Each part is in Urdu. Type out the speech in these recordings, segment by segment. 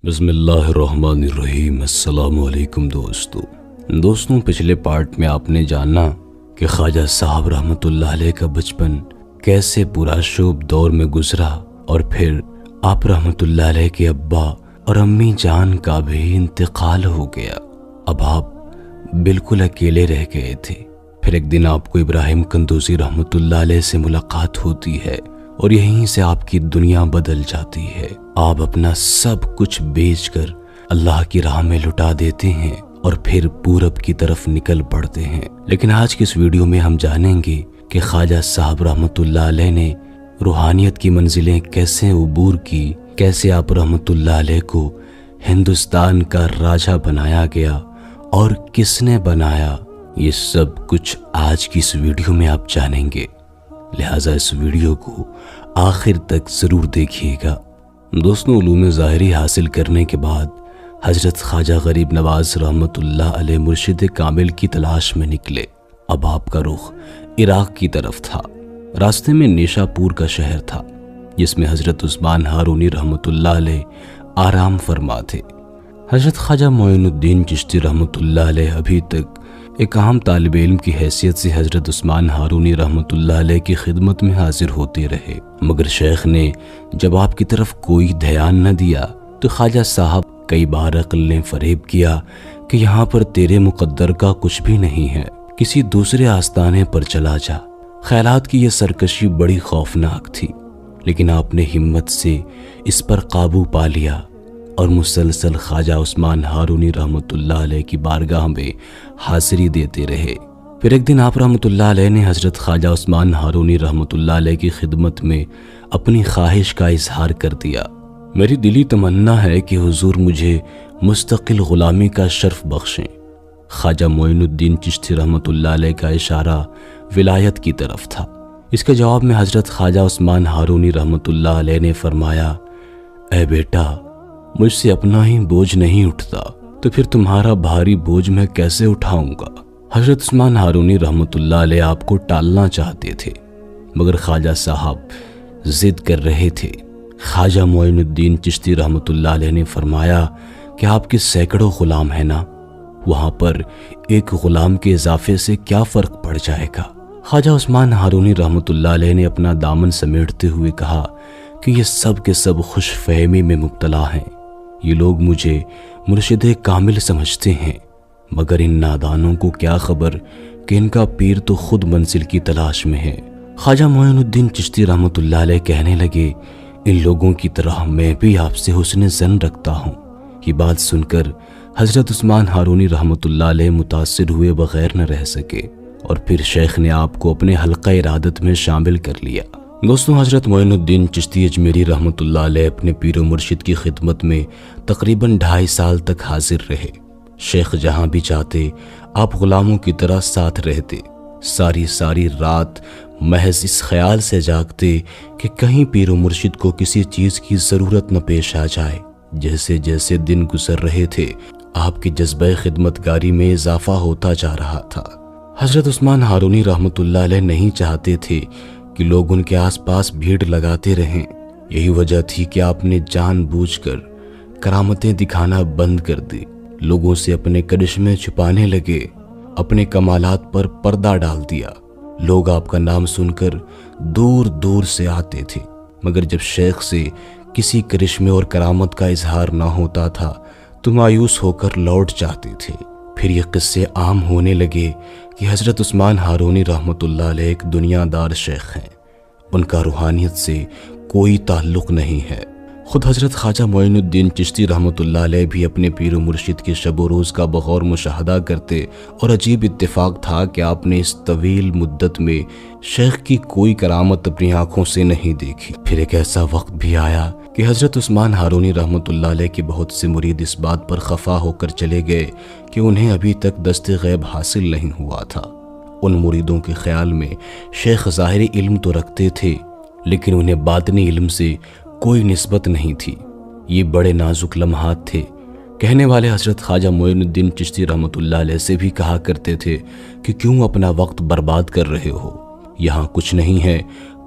بسم اللہ الرحمن الرحیم۔ السلام علیکم دوستوں پچھلے پارٹ میں آپ نے جانا کہ خواجہ صاحب رحمۃ اللہ علیہ کا بچپن کیسے پورا شوب دور میں گزرا، اور پھر آپ رحمۃ اللہ علیہ کے ابا اور امی جان کا بھی انتقال ہو گیا۔ اب آپ بالکل اکیلے رہ گئے تھے۔ پھر ایک دن آپ کو ابراہیم قندوزی رحمۃ اللہ علیہ سے ملاقات ہوتی ہے اور یہیں سے آپ کی دنیا بدل جاتی ہے۔ آپ اپنا سب کچھ بیچ کر اللہ کی راہ میں لٹا دیتے ہیں اور پھر پورب کی طرف نکل پڑتے ہیں۔ لیکن آج کی اس ویڈیو میں ہم جانیں گے کہ خواجہ صاحب رحمۃ اللہ علیہ نے روحانیت کی منزلیں کیسے عبور کی، کیسے آپ رحمۃ اللہ علیہ کو ہندوستان کا راجہ بنایا گیا اور کس نے بنایا۔ یہ سب کچھ آج کی اس ویڈیو میں آپ جانیں گے، لہٰذا اس ویڈیو کو آخر تک ضرور دیکھیے گا۔ دوستوں، علوم ظاہری حاصل کرنے کے بعد حضرت خواجہ غریب نواز رحمۃ اللہ علیہ مرشد کامل کی تلاش میں نکلے۔ اب آپ کا رخ عراق کی طرف تھا۔ راستے میں نیشا پور کا شہر تھا جس میں حضرت عثمان ہارونی رحمۃ اللہ علیہ آرام فرما تھے۔ حضرت خواجہ معین الدین چشتی رحمۃ اللہ علیہ ابھی تک ایک عام طالب علم کی حیثیت سے حضرت عثمان ہارونی رحمۃ اللہ علیہ کی خدمت میں حاضر ہوتے رہے، مگر شیخ نے جب آپ کی طرف کوئی دھیان نہ دیا تو خواجہ صاحب کئی بار عقل نے فریب کیا کہ یہاں پر تیرے مقدر کا کچھ بھی نہیں ہے، کسی دوسرے آستانے پر چلا جا۔ خیالات کی یہ سرکشی بڑی خوفناک تھی، لیکن آپ نے ہمت سے اس پر قابو پا لیا اور مسلسل خواجہ عثمان ہارونی رحمۃ اللہ علیہ کی بارگاہ میں حاضری دیتے رہے۔ پھر ایک دن آپ رحمۃ اللہ علیہ نے حضرت خواجہ عثمان ہارونی رحمۃ اللہ علیہ کی خدمت میں اپنی خواہش کا اظہار کر دیا۔ میری دلی تمنا ہے کہ حضور مجھے مستقل غلامی کا شرف بخشیں۔ خواجہ معین الدین چشتی رحمۃ اللہ علیہ کا اشارہ ولایت کی طرف تھا۔ اس کے جواب میں حضرت خواجہ عثمان ہارونی رحمۃ اللہ علیہ نے فرمایا، اے بیٹا، مجھ سے اپنا ہی بوجھ نہیں اٹھتا تو پھر تمہارا بھاری بوجھ میں کیسے اٹھاؤں گا۔ حضرت عثمان ہارونی رحمۃ اللہ علیہ آپ کو ٹالنا چاہتے تھے، مگر خواجہ صاحب ضد کر رہے تھے۔ خواجہ معین الدین چشتی رحمۃ اللہ علیہ نے فرمایا کہ آپ کے سینکڑوں غلام ہیں نا، وہاں پر ایک غلام کے اضافے سے کیا فرق پڑ جائے گا۔ خواجہ عثمان ہارونی رحمۃ اللہ علیہ نے اپنا دامن سمیٹتے ہوئے کہا کہ یہ سب کے سب خوش فہمی میں مبتلا ہیں۔ یہ لوگ مجھے مرشد کامل سمجھتے ہیں، مگر ان نادانوں کو کیا خبر کہ ان کا پیر تو خود منزل کی تلاش میں ہے۔ خواجہ معین الدین چشتی رحمۃ اللہ علیہ کہنے لگے، ان لوگوں کی طرح میں بھی آپ سے حسن ظن رکھتا ہوں۔ یہ بات سن کر حضرت عثمان ہارونی رحمۃ اللہ علیہ متاثر ہوئے بغیر نہ رہ سکے، اور پھر شیخ نے آپ کو اپنے حلقہ ارادت میں شامل کر لیا۔ دوستوں، حضرت معین الدین چشتی اجمیری رحمۃ اللہ علیہ اپنے پیر و مرشد کی خدمت میں تقریباً 2.5 سال تک حاضر رہے۔ شیخ جہاں بھی جاتے آپ غلاموں کی طرح ساتھ رہتے، ساری رات محض اس خیال سے جاگتے کہ کہیں پیر و مرشد کو کسی چیز کی ضرورت نہ پیش آ جائے۔ جیسے جیسے دن گزر رہے تھے آپ کے جذبہ خدمتگاری میں اضافہ ہوتا جا رہا تھا۔ حضرت عثمان ہارونی رحمۃ اللہ علیہ نہیں چاہتے تھے کہ لوگ ان کے آس پاس بھیڑ لگاتے رہیں۔ یہی وجہ تھی کہ آپ نے جان بوجھ کر کرامتیں دکھانا بند کر دی، لوگوں سے اپنے کرشمے چھپانے لگے، اپنے کمالات پر پردہ ڈال دیا۔ لوگ آپ کا نام سن کر دور دور سے آتے تھے، مگر جب شیخ سے کسی کرشمے اور کرامت کا اظہار نہ ہوتا تھا تو مایوس ہو کر لوٹ جاتے تھے۔ پھر یہ قصے عام ہونے لگے کہ حضرت عثمان ہارونی رحمۃ اللہ علیہ ایک دنیا دار شیخ ہیں، ان کا روحانیت سے کوئی تعلق نہیں ہے۔ خود حضرت خواجہ معین الدین چشتی رحمۃ اللہ علیہ بھی اپنے پیر و مرشد کے شب و روز کا بغور مشاہدہ کرتے، اور عجیب اتفاق تھا کہ آپ نے اس طویل مدت میں شیخ کی کوئی کرامت اپنی آنکھوں سے نہیں دیکھی۔ پھر ایک ایسا وقت بھی آیا کہ حضرت عثمان ہارونی رحمۃ اللہ علیہ کے بہت سے مرید اس بات پر خفا ہو کر چلے گئے کہ انہیں ابھی تک دست غیب حاصل نہیں ہوا تھا۔ ان مریدوں کے خیال میں شیخ ظاہری علم تو رکھتے تھے، لیکن انہیں باطنی علم سے کوئی نسبت نہیں تھی۔ یہ بڑے نازک لمحات تھے۔ کہنے والے حضرت خواجہ معین الدین چشتی رحمۃ اللہ علیہ سے بھی کہا کرتے تھے کہ کیوں اپنا وقت برباد کر رہے ہو، یہاں کچھ نہیں ہے،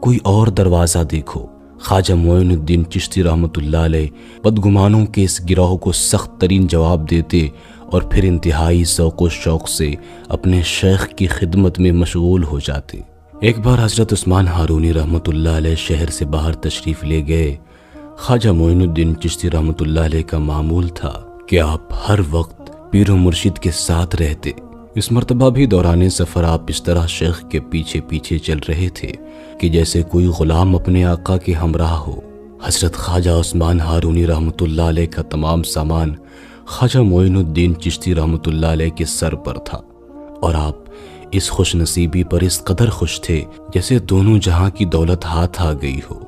کوئی اور دروازہ دیکھو۔ خواجہ معین الدین چشتی رحمۃ اللہ علیہ بدگمانوں کے اس گروہ کو سخت ترین جواب دیتے اور پھر انتہائی ذوق و شوق سے اپنے شیخ کی خدمت میں مشغول ہو جاتے۔ ایک بار حضرت عثمان ہارونی رحمۃ اللہ علیہ شہر سے باہر تشریف لے گئے۔ خواجہ معین الدین چشتی رحمۃ اللہ علیہ کا معمول تھا کہ آپ ہر وقت پیر و مرشد کے ساتھ رہتے۔ اس مرتبہ بھی دوران سفر آپ اس طرح شیخ کے پیچھے پیچھے چل رہے تھے کہ جیسے کوئی غلام اپنے آقا کے ہمراہ ہو۔ حضرت خواجہ عثمان ہارونی رحمۃ اللہ علیہ کا تمام سامان خواجہ معین الدین چشتی رحمۃ اللہ علیہ کے سر پر تھا، اور آپ اس خوش نصیبی پر اس قدر خوش تھے جیسے دونوں جہاں کی دولت ہاتھ آ گئی ہو۔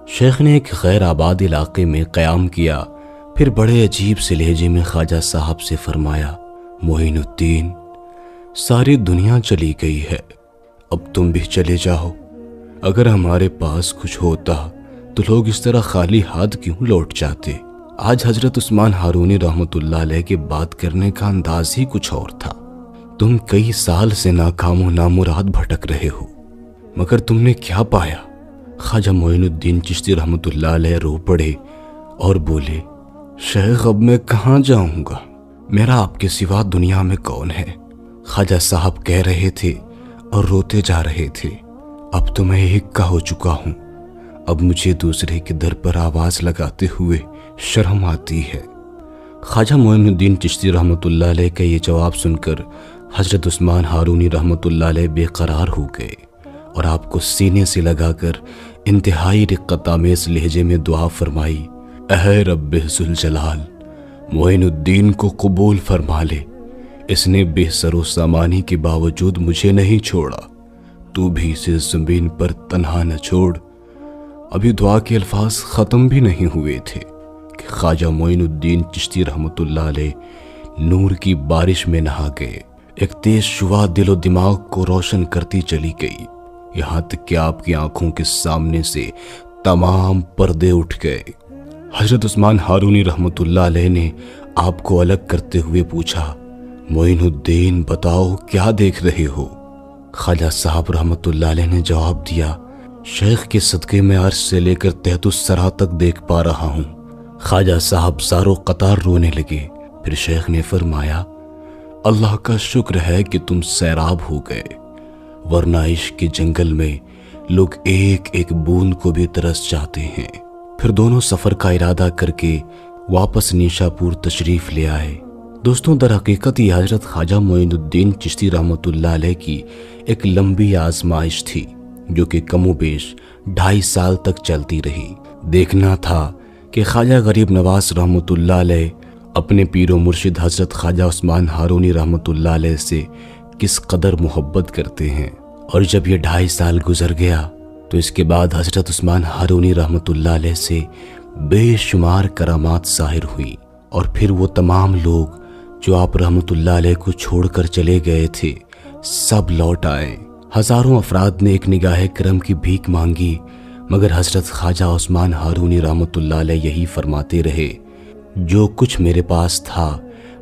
شیخ نے ایک غیر آباد علاقے میں قیام کیا، پھر بڑے عجیب سے لہجے میں خواجہ صاحب سے فرمایا، معین الدین، ساری دنیا چلی گئی ہے، اب تم بھی چلے جاؤ۔ اگر ہمارے پاس کچھ ہوتا تو لوگ اس طرح خالی ہاتھ کیوں لوٹ جاتے؟ آج حضرت عثمان ہارونی رحمۃ اللہ علیہ کے بات کرنے کا انداز ہی کچھ اور تھا۔ تم کئی سال سے ناکام و نامراد بھٹک رہے ہو، مگر تم نے کیا پایا؟ خواجہ معین الدین چشتی رحمۃ اللہ علیہ رو پڑے اور بولے، شیخ اب میں کہاں جاؤں گا؟ میرا آپ کے سوا دنیا میں کون ہے؟ خواجہ صاحب کہہ رہے تھے اور روتے جا رہے تھے، اب تو میں ایک کا ہو چکا ہوں، اب مجھے دوسرے کے در پر آواز لگاتے ہوئے شرم آتی ہے۔ خواجہ معین الدین چشتی رحمۃ اللہ علیہ کا یہ جواب سن کر حضرت عثمان ہارونی رحمۃ اللہ علیہ بے قرار ہو گئے اور آپ کو سینے سے لگا کر انتہائی رقت آمیز لہجے میں دعا فرمائی، اے رب ذوالجلال، معین الدین کو قبول فرما لے، اس نے بے سر و سامانی کے باوجود مجھے نہیں چھوڑا، تو بھی اسے زمین پر تنہا نہ چھوڑ۔ ابھی دعا کے الفاظ ختم بھی نہیں ہوئے تھے کہ خواجہ معین الدین چشتی رحمۃ اللہ علیہ نور کی بارش میں نہا گئے۔ ایک تیز شعاع دل و دماغ کو روشن کرتی چلی گئی، یہاں تک کہ آپ کی آنکھوں کے سامنے سے تمام پردے اٹھ گئے۔ حضرت عثمان ہارونی رحمۃ اللہ علیہ نے آپ کو الگ کرتے ہوئے پوچھا، معین الدین بتاؤ کیا دیکھ رہے ہو؟ خواجہ صاحب رحمۃ اللہ علیہ نے جواب دیا، شیخ کے صدقے میں عرش سے لے کر تحت الثری تک دیکھ پا رہا ہوں۔ خواجہ صاحب زارو قطار رونے لگے۔ پھر شیخ نے فرمایا، اللہ کا شکر ہے کہ تم سیراب ہو گئے، ورنہ عشق کے جنگل میں لوگ ایک ایک بوند کو بھی ترس جاتے ہیں۔ پھر دونوں سفر کا ارادہ کر کے واپس نیشا پور تشریف لے آئے۔ دوستوں، در حقیقت یہ حضرت خواجہ معین الدین چشتی رحمۃ اللہ علیہ کی ایک لمبی آزمائش تھی جو کہ کم و بیش 2.5 سال تک چلتی رہی۔ دیکھنا تھا کہ خواجہ غریب نواز رحمۃ اللہ علیہ اپنے پیر و مرشد حضرت خواجہ عثمان ہارونی رحمۃ اللہ علیہ سے کس قدر محبت کرتے ہیں۔ اور جب یہ 2.5 سال گزر گیا تو اس کے بعد حضرت عثمان ہارونی رحمۃ اللہ علیہ سے بے شمار کرامات ظاہر ہوئی، اور پھر وہ تمام لوگ جو آپ رحمۃ اللہ علیہ کو چھوڑ کر چلے گئے تھے سب لوٹ آئے۔ ہزاروں افراد نے ایک نگاہ کرم کی بھیک مانگی، مگر حضرت خواجہ عثمان ہارونی رحمۃ اللہ علیہ یہی فرماتے رہے، جو کچھ میرے پاس تھا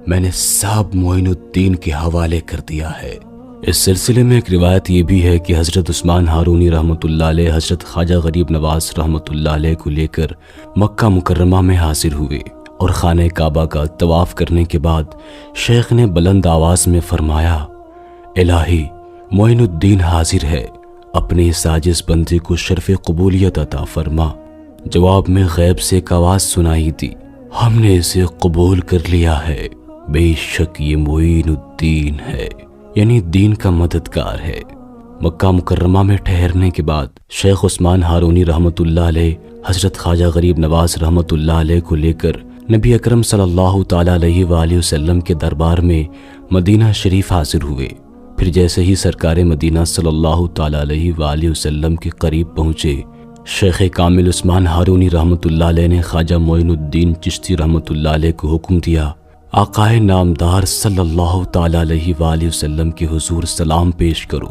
میں نے سب معین الدین کے حوالے کر دیا ہے۔ اس سلسلے میں ایک روایت یہ بھی ہے کہ حضرت عثمان ہارونی رحمۃ اللہ علیہ حضرت خواجہ غریب نواز رحمۃ اللہ علیہ کو لے کر مکہ مکرمہ میں حاضر ہوئے، اور خانہ کعبہ کا طواف کرنے کے بعد شیخ نے بلند آواز میں فرمایا، الہی، معین الدین حاضر ہے، اپنے اس عاجز بندے کو شرف قبولیت عطا فرما۔ جواب میں غیب سے ایک آواز سنائی دی، ہم نے اسے قبول کر لیا ہے، بے شک یہ معین الدین ہے، یعنی دین کا مددگار ہے۔ مکہ مکرمہ میں ٹھہرنے کے بعد شیخ عثمان ہارونی رحمۃ اللہ علیہ حضرت خواجہ غریب نواز رحمۃ اللہ علیہ کو لے کر نبی اکرم صلی اللہ تعالیٰ علیہ وآلہ وسلم کے دربار میں مدینہ شریف حاضر ہوئے۔ پھر جیسے ہی سرکار مدینہ صلی اللہ تعالیٰ علیہ وآلہ وسلم کے قریب پہنچے، شیخ کامل عثمان ہارونی رحمۃ اللہ علیہ نے خواجہ معین الدین چشتی رحمۃ اللہ علیہ کو حکم دیا، آقائے نامدار صلی اللہ تعالیٰ علیہ وآلہ وسلم کے حضور سلام پیش کرو۔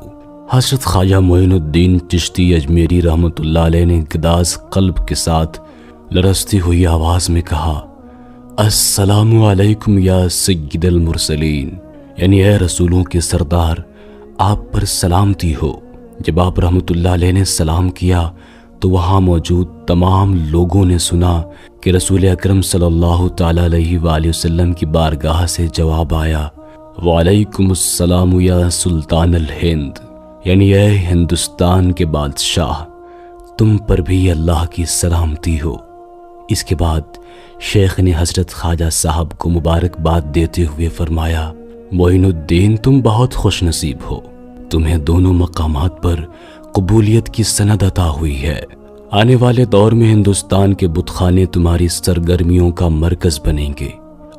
حضرت خواجہ معین الدین چشتی اجمیری رحمۃ اللہ علیہ نے گداز قلب کے ساتھ لرزتی ہوئی آواز میں کہا، السلام علیکم یا سید المرسلین، یعنی اے رسولوں کے سردار، آپ پر سلامتی ہو۔ جب آپ رحمۃ اللہ علیہ نے سلام کیا تو وہاں موجود تمام لوگوں نے سنا کہ رسول اکرم صلی اللہ تعالیٰ علیہ وآلہ وسلم کی بارگاہ سے جواب آیا، وعلیکم السلام یا سلطان الہند، یعنی اے ہندوستان کے بادشاہ، تم پر بھی اللہ کی سلامتی ہو۔ اس کے بعد شیخ نے حضرت خواجہ صاحب کو مبارکباد دیتے ہوئے فرمایا، معین الدین تم بہت خوش نصیب ہو، تمہیں دونوں مقامات پر قبولیت کی سند عطا ہوئی ہے۔ آنے والے دور میں ہندوستان کے بت خانے تمہاری سرگرمیوں کا مرکز بنیں گے۔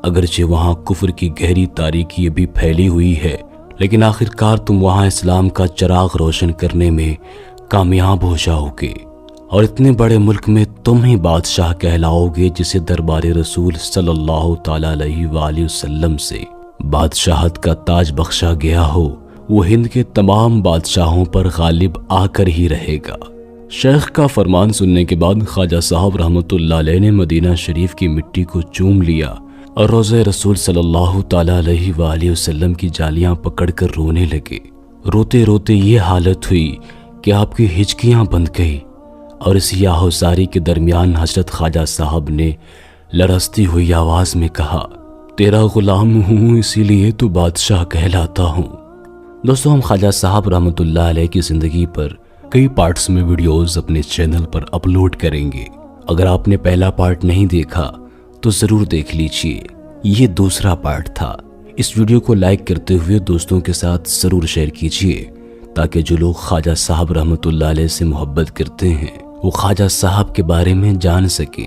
اگرچہ وہاں کفر کی گہری تاریکی ابھی پھیلی ہوئی ہے، لیکن آخرکار تم وہاں اسلام کا چراغ روشن کرنے میں کامیاب ہو جاؤ گے، اور اتنے بڑے ملک میں تم ہی بادشاہ کہلاؤ گے جسے دربار رسول صلی اللہ تعالیٰ علیہ وآلہ وسلم سے بادشاہت کا تاج بخشا گیا ہو، وہ ہند کے تمام بادشاہوں پر غالب آ کر ہی رہے گا۔ شیخ کا فرمان سننے کے بعد خواجہ صاحب رحمۃ اللہ علیہ نے مدینہ شریف کی مٹی کو چوم لیا اور روضہ رسول صلی اللہ تعالیٰ علیہ وآلہ وسلم کی جالیاں پکڑ کر رونے لگے۔ روتے روتے یہ حالت ہوئی کہ آپ کی ہچکیاں بند گئی، اور اس یاہوساری کے درمیان حضرت خواجہ صاحب نے لرزتی ہوئی آواز میں کہا، تیرا غلام ہوں اسی لیے تو بادشاہ کہلاتا ہوں۔ دوستو، ہم خواجہ صاحب رحمۃ اللہ علیہ کی زندگی پر کئی پارٹس میں ویڈیوز اپنے چینل پر اپلوڈ کریں گے۔ اگر آپ نے پہلا پارٹ نہیں دیکھا تو ضرور دیکھ لیجئے، یہ دوسرا پارٹ تھا۔ اس ویڈیو کو لائک کرتے ہوئے دوستوں کے ساتھ ضرور شیئر کیجئے، تاکہ جو لوگ خواجہ صاحب رحمۃ اللہ علیہ سے محبت کرتے ہیں وہ خواجہ صاحب کے بارے میں جان سکیں۔